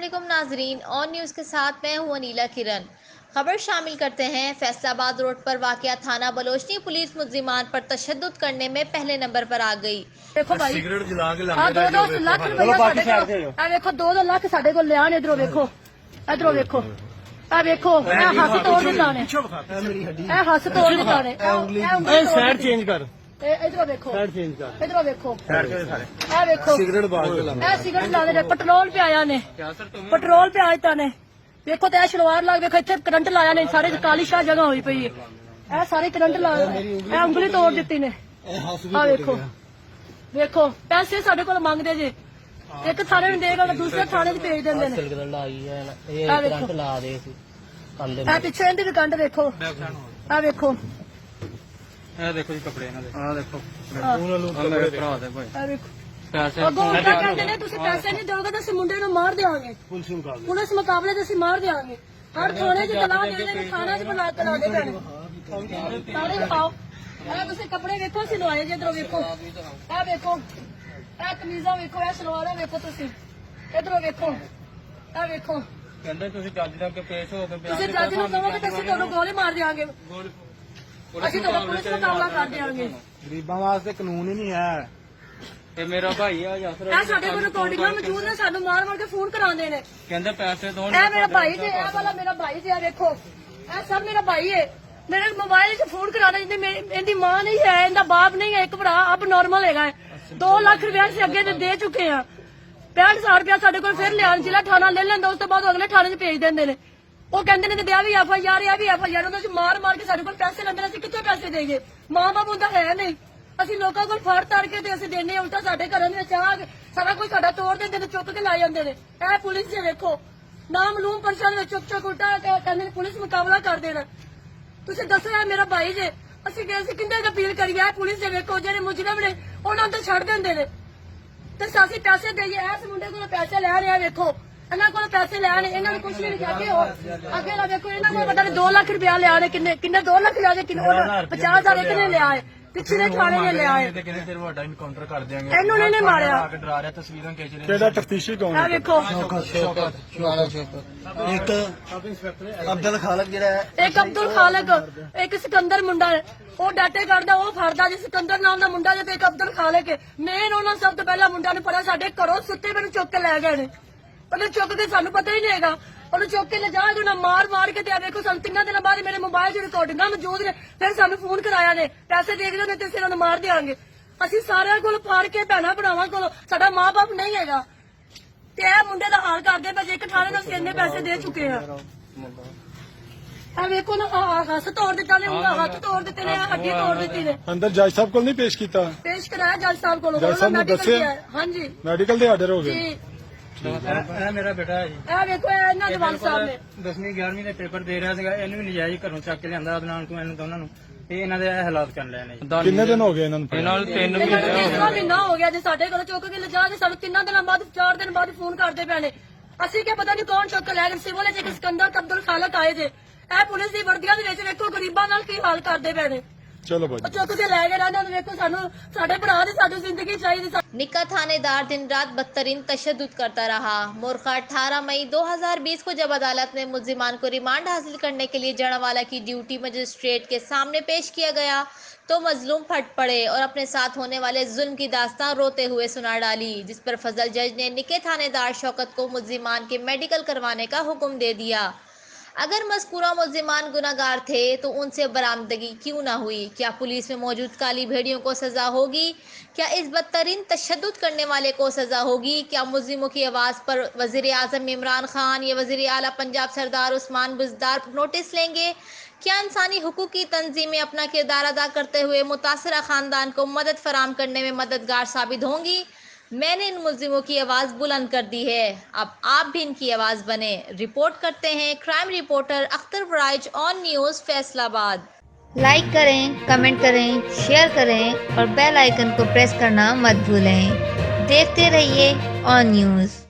अस्सलामुअलैकुम नाजरीन, on news के साथ मैं हूँ अनीला किरण। खबर शामिल करते हैं। फैसलाबाद रोड पर वाक़या थाना बलोचनी पुलिस मुल्जिमान पर तशद्दुद करने में पहले नंबर पर आ गई। देखो भाई सिगरेट जला के आ 2-2 ਲੱਖ ਰੁਪਏ ਸਾਡੇ ਕੋਲ ਆ ਵੇਖੋ 2-2 ਲੱਖ ਸਾਡੇ ਕੋਲ ਲਿਆਣ ਇਧਰੋਂ ਵੇਖੋ ਆ ਵੇਖੋ ਇਹ ਹੱਥ ਤੋੜ ਦਿੱਤਾ ਨੇ ਇਹ ਹੱਥ ਤੋੜ ਦਿੱਤਾ ਨੇ ਇਹ ਸਾਈਡ ਚੇਂਜ ਕਰ ਇਧਰੋਂ ਵੇਖੋ ਸਾਈਡ ਚੇਂਜ ਕਰ ਇਧਰੋਂ ਵੇਖੋ ਸਾਈਡ ਕੇ ਸਾਰੇ ਇਹ ਵੇਖੋ ਸਿਗਰਟ ਬਾਲ ਕੇ ਲਾਉਂਦੇ ਇਹ ਸਿਗਰਟ ਲਾ ਦੇ ਪੈਟਰੋਲ ਪਿਆਇਆ ਨੇ ਪੈਟਰੋਲ ਪਿਆਇਆ ਤਾ ਨੇ ਵੇਖੋ ਤੇ ਇਹ ਸ਼ਲਵਾਰ ਲੱਗ ਵੇਖੋ ਇੱਥੇ ਕਰੰਟ ਲਾਇਆ ਨੇ ਸਾਰੇ ਕਾਲੀ ਸ਼ਾਹ ਜਗ੍ਹਾ ਹੋਈ ਪਈ ਹੈ ਇਹ ਸਾਰੇ ਕਰੰਟ ਲਾਇਆ ਇਹ ਉਂਗਲੀ ਤੋੜ ਦਿੱਤੀ ਨੇ ਆ ਵੇਖੋ ਵੇਖੋ ਪੈਸੇ ਸਾਡੇ ਕੋਲ ਮੰਗਦੇ ਜੇ ਇੱਕ ਥਾਣੇ ਨੂੰ ਦੇਗਾ ਦੂਸਰੇ ਥਾਣੇ 'ਚ ਭੇਜ ਦਿੰਦੇ ਨੇ ਇਹ ਕਰੰਟ ਲਾ ਦੇ ਸੀ ਇਹ ਪਿੱਛੇ ਇਹਦੀ ਵੀ ਕੰਡ ਦੇਖੋ ਆ ਵੇਖੋ ਇਹ ਦੇਖੋ ਜੀ ਕੱਪੜੇ ਇਹਨਾਂ ਦੇ ਆਹ ਦੇਖੋ ਉਹਨਾਂ ਨੂੰ ਮੇਰੇ ਭਰਾ ਦੇ ਭਾਈ ਆ ਵੇਖੋ ਪੈਸੇ ਅੱਗੋਂ ਉਲਟਾ ਕਹਿੰਦੇ ਨੇ ਤੁਸੀਂ ਪੈਸੇ ਨਹੀਂ ਦਿਓਗੇ ਤਾਂ ਅਸੀਂ ਮੁੰਡੇ ਨੂੰ ਮਾਰ ਦਿਆਂਗੇ ਪੁਲਿਸ ਮੁਕਾਬਲੇ 'ਚ ਅਸੀਂ ਮਾਰ ਦਿਆਂਗੇ ਹਰ ਥਾਣੇ 'ਚ ਤਲਾ ਦੇ ਦੇ ਥਾਣਾ 'ਚ ਬਣਾ ਕੇ ਲਾ ਦੇ ਭੈਣ ਸਾਰੇ ਆਓ ਇਹ ਤੁਸੀਂ ਕੱਪੜੇ ਵੇਖੋ ਅਸੀਂ ਲਵਾਏ ਜੇ ਇਧਰੋਂ ਵੇਖੋ ਇਹ ਵੇਖੋ ਇਹ ਕਮੀਜ਼ਾਂ ਵੇਖੋ ਇਹ ਸਲਵਾਰਾਂ ਵੇਖੋ ਤੁਸੀਂ ਇਧਰੋਂ ਵੇਖੋ ਇਹ ਵੇਖੋ ਕਹਿੰਦੇ ਤੁਸੀਂ ਜੱਜ ਦੇ ਅੱਗੇ ਪੇਸ਼ ਹੋ ਕੇ ਤੁਸੀਂ ਜੱਜ ਨੂੰ ਕਹੋਗੇ ਤਾਂ ਅਸੀਂ ਤੁਹਾਨੂੰ ਗੋਲੀ ਮਾਰ ਦਿਆਂਗੇ ਅਸੀਂ ਤੁਹਾਡਾ ਪੁਲਿਸ ਮੁਕਾਬਲਾ ਕਰ ਦਿਆਂਗੇ ਗਰੀਬਾਂ ਵਾਸਤੇ ਕਾਨੂੰਨ ਹੀ ਨਹੀਂ ਹੈ ਇਹ ਮੇਰਾ ਭਾਈ ਆ ਯਾਸਰ ਇਹ ਸਾਡੇ ਕੋਲ ਰਿਕਾਰਡਿੰਗਾਂ ਮੌਜੂਦ ਨੇ ਸਾਨੂੰ ਮਾਰ ਮਾਰ ਕੇ ਫੋਨ ਕਰਾਉਂਦੇ ਨੇ ਕਹਿੰਦੇ ਪੈਸੇ ਦੋ ਇਹ ਮੇਰਾ ਭਾਈ ਜੀ ਇਹ ਵਾਲਾ ਮੇਰਾ ਭਾਈ ਜੀ ਆ ਵੇਖੋ ਇਹ ਸਭ ਮੇਰਾ ਭਾਈ ਹੈ ਮੇਰੇ ਮੋਬਾਈਲ 'ਚ ਫੋਨ ਕਰਾਉਂਦੇ ਜਿੰਦੀ ਇਹਦੀ ਮਾਂ ਨਹੀਂ ਹੈ ਇਹਦਾ ਬਾਪ ਨਹੀਂ ਹੈ ਇੱਕ ਭਰਾ ਅਬ ਨਾਰਮਲ ਹੈਗਾ 2 ਲੱਖ ਰੁਪਏ ਅਸੀਂ ਅੱਗੇ ਦੇ ਚੁੱਕੇ ਆ 65,000 ਰੁਪਏ ਸਾਡੇ ਕੋਲ ਫਿਰ ਲਿਆਣ ਜ਼ਿਲ੍ਹਾ ਥਾਣਾ ਲੈ ਲੈਂਦਾ ਉਸ ਤੋਂ ਬਾਅਦ ਅਗਲੇ ਥਾਣੇ 'ਚ ਭੇਜ ਦਿੰਦੇ ਨੇ ਉਹ ਕਹਿੰਦੇ ਨੇ ਤੇ ਆ ਵੀ FIR ਆ ਵੀ FIR ਉਹਨਾਂ 'ਚ ਮਾਰ ਮਾਰ ਕੇ ਸਾਡੇ ਕੋਲ ਪੈਸੇ ਲੈਂਦੇ ਨੇ ਅਸੀਂ ਕਿੱਥੋਂ ਪੈਸੇ ਦੇਈਏ ਮਾਂ ਬਾਪ ਹੁੰਦਾ ਹੈ ਨਹੀਂ ਅਸੀਂ ਲੋਕਾਂ ਕੋਲ ਫੜ ਤੜ ਕੇ ਤੇ ਅਸੀਂ ਦੇਣੇ ਉਲਟਾ ਸਾਡੇ ਘਰਾਂ ਦੇ ਵਿੱਚ ਆ ਕੇ ਸਾਰਾ ਕੁਝ ਸਾਡਾ ਤੋੜ ਦਿੰਦੇ ਨੇ ਚੁੱਕ ਕੇ ਲਾ ਜਾਂਦੇ ਨੇ ਇਹ ਪੁਲਿਸ ਜੇ ਵੇਖੋ ਨਾਮਲੂਮ ਪਰਚਾ ਵਿੱਚ ਚੁੱਕ ਉਲਟਾ ਕਹਿੰਦੇ ਨੇ ਪੁਲਿਸ ਮੁਕਾਬਲਾ ਕਰ ਦੇਣਾ ਤੁਸੀਂ ਦੱਸੋ ਇਹ ਮੇਰਾ ਭਾਈ ਜੇ ਅਸੀਂ ਕਿੰਨੇ ਦਾ ਅਪੀਲ ਕਰੀਏ ਪੁਲਿਸ ਦੇ ਵੇਖੋ ਜਿਹੜੇ ਮੁਜਰਮ ਨੇ ਉਹਨਾਂ ਨੂੰ ਤਾਂ ਛੱਡ ਦਿੰਦੇ ਨੇ ਤੇ ਅਸੀਂ ਪੈਸੇ ਦੇਈਏ ਇਸ ਮੁੰਡੇ ਕੋਲ ਪੈਸੇ ਲੈ ਰਿਹਾ ਵੇਖੋ ਇਹਨਾਂ ਕੋਲ ਪੈਸੇ ਲਿਆ ਨੇ ਇਹਨਾਂ ਨੂੰ ਕੁਝ ਨਹੀਂ ਲਿਖਿਆ ਅੱਗੇ ਲਾ ਵੇਖੋ ਇਹਨਾਂ ਕੋਲ ਪਤਾ ਨਹੀਂ 2 ਲੱਖ ਰੁਪਇਆ ਲਿਆ ਨੇ ਕਿੰਨੇ 2 ਲੱਖ ਲਿਆ ਜੇ 50,000 ਇੱਕ ਨੇ ਲਿਆ ਹੈ ਪਿਛਲੇ ਥਾਣੇ ਨੇ ਲਿਆ ਹੈ ਤੇ ਕਿੰਨੇ ਚਿਰ ਵੱਡਾ ਇਨਕਾਊਂਟਰ ਕਰ ਦਿਆਂਗੇ ਇਹਨੂੰ ਨਹੀਂ ਮਾਰਿਆ ਆ ਕੇ ਡਰਾ ਰਿਹਾ ਤਸਵੀਰਾਂ ਖਿੱਚ ਰਹੇ ਕਿਹੜਾ ਤਫਤੀਸ਼ੀ ਕੌਣ ਆ ਹੈ? ਵੇਖੋ ਇੱਕ ਅਬਦੁਲ ਖਾਲਕ ਜਿਹੜਾ ਹੈ ਇੱਕ ਅਬਦੁਲ ਖਾਲਕ ਇੱਕ ਸਿਕੰਦਰ ਮੁੰਡਾ ਹੈ ਉਹ ਡਾਟੇ ਕੱਢਦਾ ਉਹ ਫੜਦਾ ਜੇ ਸਿਕੰਦਰ ਨਾਮ ਦਾ ਮੁੰਡਾ ਜੇ ਤੇ ਇੱਕ ਅਬਦੁਲ ਖਾਲਕ ਮੇਨ ਉਹਨਾਂ ਸਭ ਤੋਂ ਪਹਿਲਾਂ ਮੁੰਡਾ ਨੂੰ ਪਤਾ ਸਾਡੇ ਘਰੋਂ ਸੁੱਤੇ ਮੈਨੂੰ ਚੁੱਕ ਕੇ ਲੈ ਗਏ ਨੇ ਉਹਨੇ ਚੁੱਕ ਕੇ ਸਾਨੂੰ ਪਤਾ ਹੀ ਨਹੀਂ ਹੈਗਾ ਉਹਨੂੰ ਚੁੱਕ ਕੇ ਲਿਜਾ ਕੇ ਉਹਨਾਂ ਮਾਰ ਮਾਰ ਕੇ ਤੇ ਆ ਵੇਖੋ ਸਾਨੂੰ 3 ਦਿਨਾਂ ਬਾਅਦ ਮੇਰੇ ਮੋਬਾਈਲ 'ਚ ਰਿਕਾਰਡਿੰਗਾਂ ਮੌਜੂਦ ਨੇ ਫਿਰ ਸਾਨੂੰ ਫੋਨ ਕਰਾਇਆ ਨੇ ਪੈਸੇ ਦੇਖਦੇ ਨੇ ਤੇ ਫਿਰ ਉਹਨੂੰ ਮਾਰ ਦਿਆਂਗੇ ਅਸੀਂ ਸਾਰਿਆਂ ਕੋਲ ਫਾੜ ਕੇ ਭੈਣਾਂ ਭਰਾਵਾਂ ਕੋਲ ਸਾਡਾ ਮਾਂ-ਬਾਪ ਨਹੀਂ ਹੈਗਾ ਤੇ ਇਹ ਮੁੰਡੇ ਦਾ ਹਾਲ ਕਰਦੇ ਪਏ ਇੱਕ ਥਾਣੇ ਦਾ ਅਸੀਂ ਇੰਨੇ ਪੈਸੇ ਦੇ ਚੁੱਕੇ ਆ ਆ ਵੇਖੋ ਨਾ ਹੱਥ ਤੋੜ ਦਿੱਤਾ ਨੇ ਹੱਥ ਤੋੜ ਦਿੱਤੇ ਨੇ ਹੱਡੀ ਤੋੜ ਦਿੱਤੀ ਨੇ ਅੰਦਰ ਜੱਜ ਸਾਹਿਬ ਕੋਲ ਨਹੀਂ ਪੇਸ਼ ਕੀਤਾ? ਪੇਸ਼ ਕਰਾਇਆ ਜੱਜ ਸਾਹਿਬ ਕੋਲ ਜੱਜ ਸਾਹਿਬ ਨੇ ਦੱਸਿਆ? ਹਾਂਜੀ ਮੈਡੀਕਲ ਦੇ ਆਰਡਰ ਹੋ ਗਏ। ਜੀ ਇਹ ਮੇਰਾ ਬੇਟਾ ਹੈ ਜੀ ਇਹ ਵੇਖੋ ਇਹ ਇਹਨਾਂ ਦੇ ਵਾਲ ਸਾਹਿਬ ਨੇ 10ਵੀਂ 11ਵੀਂ ਦੇ ਪੇਪਰ ਦੇ ਰਿਹਾ ਸੀਗਾ ਇਹਨੂੰ ਵੀ ਨਜਾਇਜ਼ ਘਰੋਂ ਚੱਕ ਕੇ ਲਿਆਂਦਾ ਅਦਨਾਨ ਤੋਂ ਇਹਨੂੰ ਦੋਨਾਂ ਨੂੰ ਇਹ ਇਹਨਾਂ ਦੇ ਇਹ ਹਾਲਾਤ ਕਰ ਲੈਣੇ ਕਿੰਨੇ ਦਿਨ ਹੋ ਗਏ ਇਹਨਾਂ ਨੂੰ? ਇਹਨਾਂ ਨੂੰ 3 ਤੀਸਰਾ ਮਹੀਨਾ ਹੋ ਗਿਆ ਜੇ ਸਾਡੇ ਕੋਲ ਚੁੱਕ ਕੇ ਲਿਜਾ ਕੇ ਸਾਨੂੰ 3 ਦਿਨਾਂ ਬਾਅਦ 4 ਦਿਨ ਬਾਅਦ ਫੋਨ ਕਰਦੇ ਪੈਣੇ ਅਸੀਂ ਕੀ ਪਤਾ ਨਹੀਂ ਕੌਣ ਚੁੱਕ ਕੇ ਲੈ ਗਏ ਸਿਵਲ 'ਚ ਇੱਕ ਸਿਕੰਦਰ ਅਬਦੁਲ ਖਾਲਕ ਆਏ ਜੇ ਇਹ ਪੁਲਿਸ ਦੀ ਵਰਦੀਆਂ ਦੇ ਵਿੱਚ ਵੇਖੋ ਗਰੀਬਾਂ ਨਾਲ ਕੀ ਹਾਲ ਕਰਦੇ ਪੈਣੇ ਚਲੋ ਭਾਜੀ ਉਹ ਚੁੱਕ ਕੇ ਲੈ ਗਏ ਇਹਨਾਂ ਨੂੰ ਵੇਖੋ ਸਾਨੂੰ ਸਾਡੇ ਭਰਾ ਦੀ ਸਾਡੀ ਜ਼ਿੰਦਗੀ ਚਾਹੀਦੀ निका थानेदार दिन रात बदतरीन तशद्दुद करता रहा। मोरखा 18 मई 2020 को जब अदालत में मुल्जिमान को रिमांड हासिल करने के लिए जड़ावाला की ड्यूटी मजिस्ट्रेट के सामने पेश किया गया तो मजलूम फट पड़े और अपने साथ होने वाले जुल्म की दास्तां रोते हुए सुना डाली, जिस पर फजल जज ने निके थानेदार शौकत को मुल्जिमान के मेडिकल करवाने का हुक्म दे दिया। अगर मज़कूरा मुल्जिमान गुनाहगार थे तो उनसे बरामदगी क्यों ना हुई? क्या पुलिस में मौजूद काली भेड़ियों को सज़ा होगी? क्या इस बदतरीन तशद्दुद करने वाले को सज़ा होगी? क्या मुल्जिमों की आवाज़ पर वज़ीर आज़म इमरान खान या वज़ीर आला पंजाब सरदार उस्मान बुज़दार नोटिस लेंगे? क्या इंसानी हुकूक की तंजीमें अपना किरदार अदा करते हुए मुतासरा ख़ानदान को मदद फराम करने में मददगार साबित होंगी? मैंने इन मुल्जिमों की आवाज़ बुलंद कर दी है, अब आप भी इनकी आवाज़ बने। रिपोर्ट करते हैं crime reporter Akhtar Waraich, on news Faisalabad. Like करें, कमेंट करें, शेयर करें और बेल आइकन को प्रेस करना मत भूलें। देखते रहिए ऑन न्यूज़।